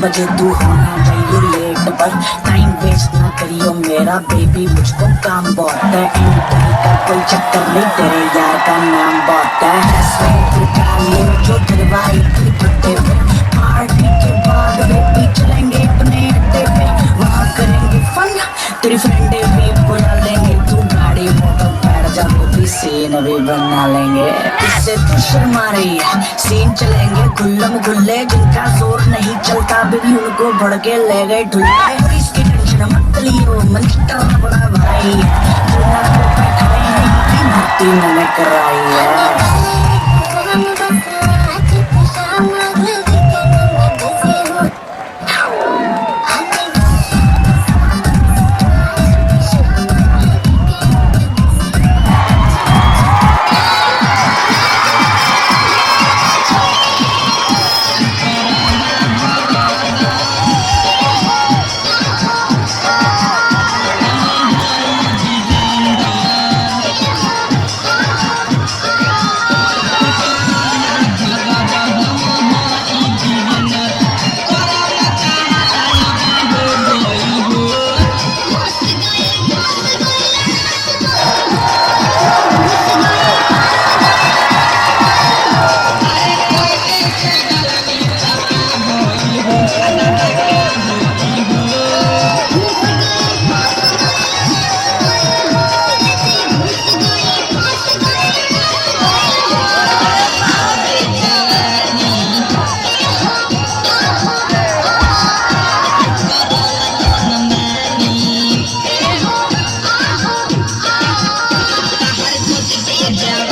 बजे तू होना चाहिए लेट पर टाइम वेस्ट ना करियो मेरा बेबी मुझको काम बहुत है एंट्री का कोई चक्कर नहीं तेरे यार का नाम बहुत है जो दिलवाई तेरे पट्टे पे पार्टी के बाद बेबी चलेंगे अपने अड्डे पे वहाँ करेंगे फन तेरी फ्रेंडे भी बुला लेंगे तू गाड़ी मोटर बैठ जा बेबी सीन भी बना लेंगे इससे तू शर्मा रही है सीन चलेंगे गुल्लम गुल्ले जिनका जोर नहीं चलता बेबी उनको भड़ के ले गए ढुल्ले इसकी टेंशन मत लियो मन कितना बड़ा भाई दुनिया को बैठाई नहीं भक्ति मैंने कराई है Yeah.